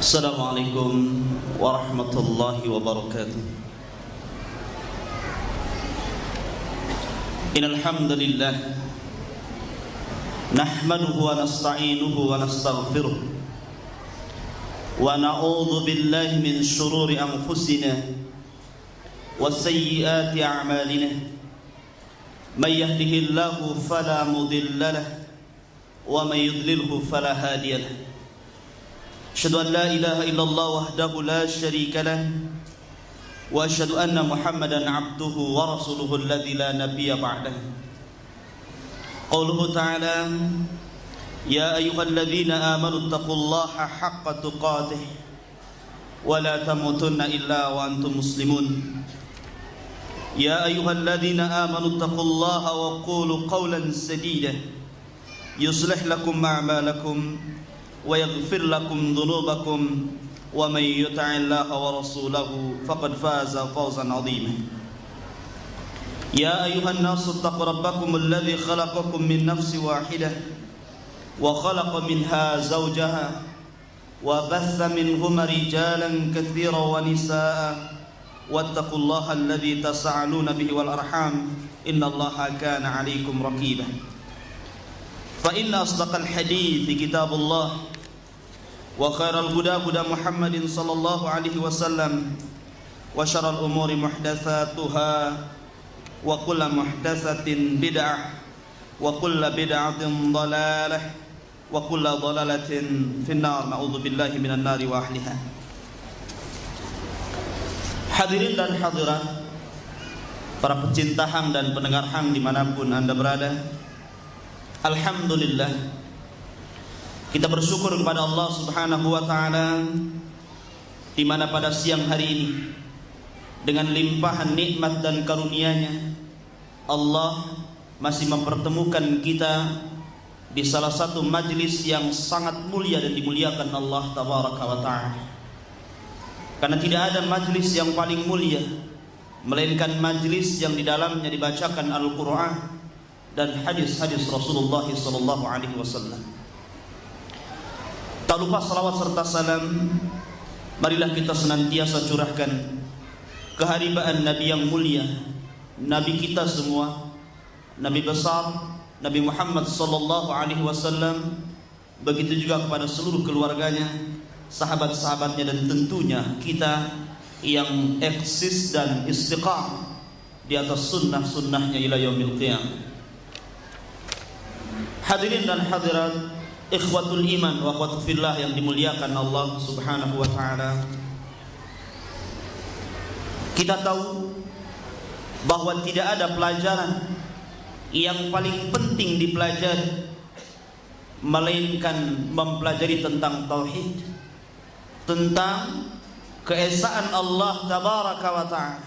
Assalamualaikum warahmatullahi wabarakatuh. Innal hamdalillah nahmaduhu wa nasta'inuhu wa nastaghfiruh wa na'udzu billahi min shururi anfusina wa sayyiati a'malina. May yahdihillahu fala mudilla lahu wa may yudlilhu fala hadiya lahu. Asyhadu an la ilaha illallah wahdahu la syarika lah wa asyhadu anna Muhammadan abduhu wa rasuluhu alladzi la nabiyya ba'dahu. Qauluhu ta'ala ya ayyuhalladzina amanu taqullaha haqqa tuqatih wa la tamutunna illa wa antum muslimun. Ya ayyuhalladzina amanu taqullaha wa qulu qawlan sadida yuslih lakum a'malakum wa yaghfir lakum dhunubakum wa may yuti'illaha wa rasulahu faqad faza fawzan 'azima. Ya ayyuhan nasu taqu rabbakum alladhi khalaqakum min nafsin wahidah wa khalaqa minha zawjaha wa batha minhuma rijalan katsiran wa nisaa'a wattaqullaha alladhi tasaaluna bihi wal arham innallaha kana 'alaykum raqiba. Fa inna asdaqal hadithi kitabullah wa khairal huda huda Muhammadin sallallahu alaihi wasallam wa syarral umuri muhdatsatuha wa kullu muhdatsatin bid'ah wa kullu bid'atin dhalalah wa kullu dhalalatin finnar. Na'udzu billahi minan nari wa ahliha. Hadirin dan hadirat, para pecinta hang dan pendengar hang dimanapun Anda berada, alhamdulillah, kita bersyukur kepada Allah Subhanahu wa ta'ala di mana pada siang hari ini dengan limpahan nikmat dan karunia-Nya Allah masih mempertemukan kita di salah satu majlis yang sangat mulia dan dimuliakan Allah tabaraka wa ta'ala. Karena tidak ada majlis yang paling mulia melainkan majlis yang di dalamnya dibacakan Al-Qur'an dan hadis-hadis Rasulullah sallallahu alaihi wasallam. Tak lupa salawat serta salam marilah kita senantiasa curahkan keharibaan Nabi yang mulia, Nabi kita semua, Nabi besar Nabi Muhammad sallallahu alaihi wasallam, begitu juga kepada seluruh keluarganya, sahabat-sahabatnya, dan tentunya kita yang eksis dan istiqamah di atas sunnah-sunnahnya ila yaumil qiyamah. Hadirin dan hadirat, ikhwatul iman wa akhwatu fillah yang dimuliakan Allah Subhanahu wa ta'ala, kita tahu bahwa tidak ada pelajaran yang paling penting dipelajari melainkan mempelajari tentang tauhid, tentang keesaan Allah tabaraka wa ta'ala.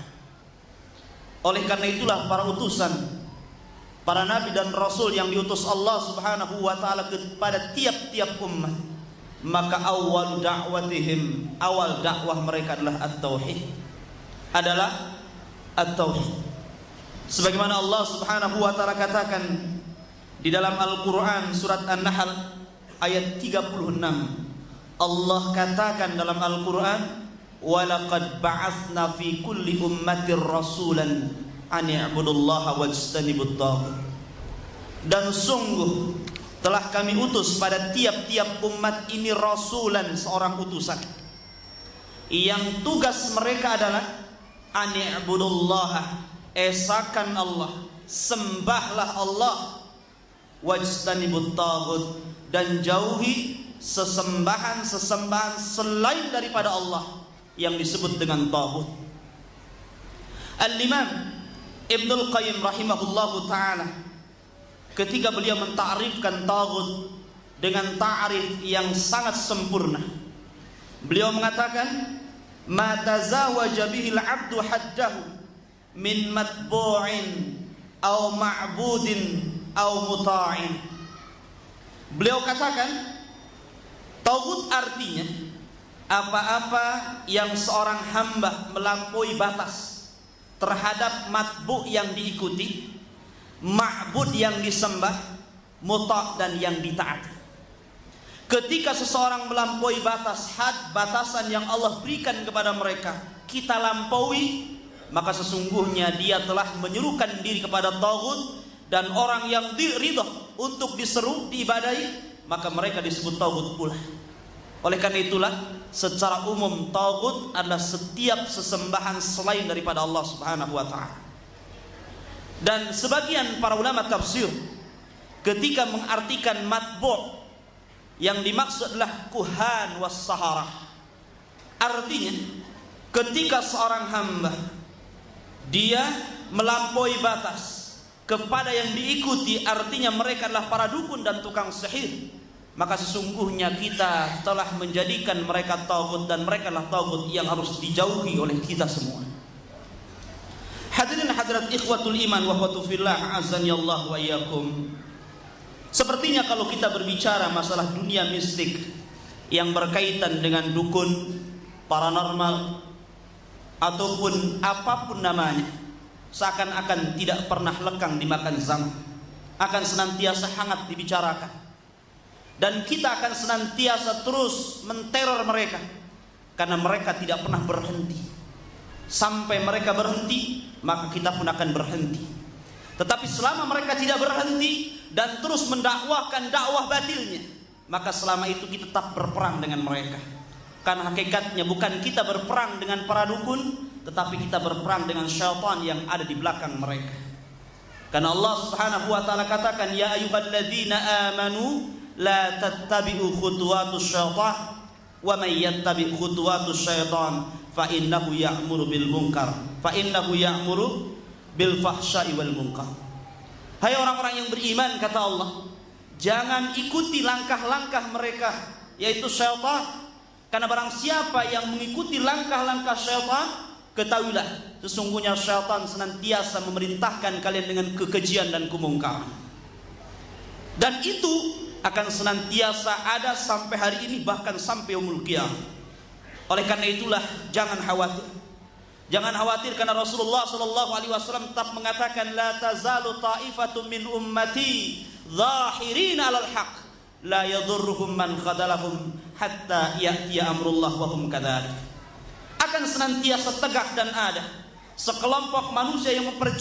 Oleh karena itulah para utusan, para nabi dan rasul yang diutus Allah Subhanahu wa ta'ala kepada tiap-tiap umat, maka awal da'watihim, awal dakwah mereka adalah at-tauhid, adalah at-tauhid. Sebagaimana Allah Subhanahu wa ta'ala katakan di dalam Al-Quran surat An-Nahl ayat 36, Allah katakan dalam Al-Quran, walaqad ba'atsna fi kulli ummatir rasulan an i'budullaha wajtanibut taghut. Dan sungguh telah kami utus pada tiap-tiap umat ini rasulan, seorang utusan yang tugas mereka adalah an i'budullaha, esakan Allah, sembahlah Allah, wajtanibut taghut, dan jauhi sesembahan-sesembahan selain daripada Allah yang disebut dengan taghut. Al-Imam Ibnul Qayyim rahimahullahu ta'ala ketika beliau mentarifkan taghut dengan ta'rif yang sangat sempurna, beliau mengatakan ma tazawaja bihil abdu haddahu min matbu'in aw ma'budin aw muta'in. Beliau katakan taghut artinya apa-apa yang seorang hamba melampaui batas terhadap matbu' yang diikuti, ma'bud yang disembah, muta' dan yang ditaati. Ketika seseorang melampaui batas had, batasan yang Allah berikan kepada mereka, kita lampaui, maka sesungguhnya dia telah menyerukan diri kepada taghut, dan orang yang ridha untuk diseru, diibadahi, maka mereka disebut taghut pula. Oleh karena itulah secara umum taghut adalah setiap sesembahan selain daripada Allah Subhanahu wa taala. Dan sebagian para ulama tafsir ketika mengartikan matbu', yang dimaksud adalah kuhan was sahara. Artinya ketika seorang hamba dia melampaui batas kepada yang diikuti, artinya mereka adalah para dukun dan tukang sihir, maka sesungguhnya kita telah menjadikan mereka taghut, dan mereka adalah taghut yang harus dijauhi oleh kita semua. Hadirin hadirat ikhwatul iman wa akhwatu fillah, azani Allah wa iyyakum. Sepertinya kalau kita berbicara masalah dunia mistik yang berkaitan dengan dukun, paranormal, ataupun apapun namanya, seakan-akan tidak pernah lekang dimakan zaman, akan senantiasa hangat dibicarakan, dan kita akan senantiasa terus menteror mereka, karena mereka tidak pernah berhenti. Sampai mereka berhenti, maka kita pun akan berhenti. Tetapi selama mereka tidak berhenti dan terus mendakwahkan dakwah batilnya, maka selama itu kita tetap berperang dengan mereka. Karena hakikatnya bukan kita berperang dengan para dukun, tetapi kita berperang dengan syaitan yang ada di belakang mereka. Karena Allah Subhanahu wa taala katakan, ya ayyuhalladzina amanu la tattabi'u khutuwatus syaitan wa may yattabi' khutuwatus syaitan fa innahu ya'muru bil munkar fa innahu ya'muru bil fahsya'i wal munkar. Hai orang-orang yang beriman, kata Allah, jangan ikuti langkah-langkah mereka, yaitu syaitan. Karena barang siapa yang mengikuti langkah-langkah syaitan, ketahuilah sesungguhnya syaitan senantiasa memerintahkan kalian dengan kekejian dan kemungkaran. Dan itu akan senantiasa ada sampai hari ini, bahkan sampai yaumul qiyamah. Oleh karena itulah jangan khawatir. Jangan khawatir, karena Rasulullah SAW tetap mengatakan, la tazalu ta'ifatun min ummati zahirin 'alal haq la yadurruhum man khadalahum hatta ya'tiya amrullah wa hum kadzalik. Akan senantiasa tegak dan ada sekelompok manusia yang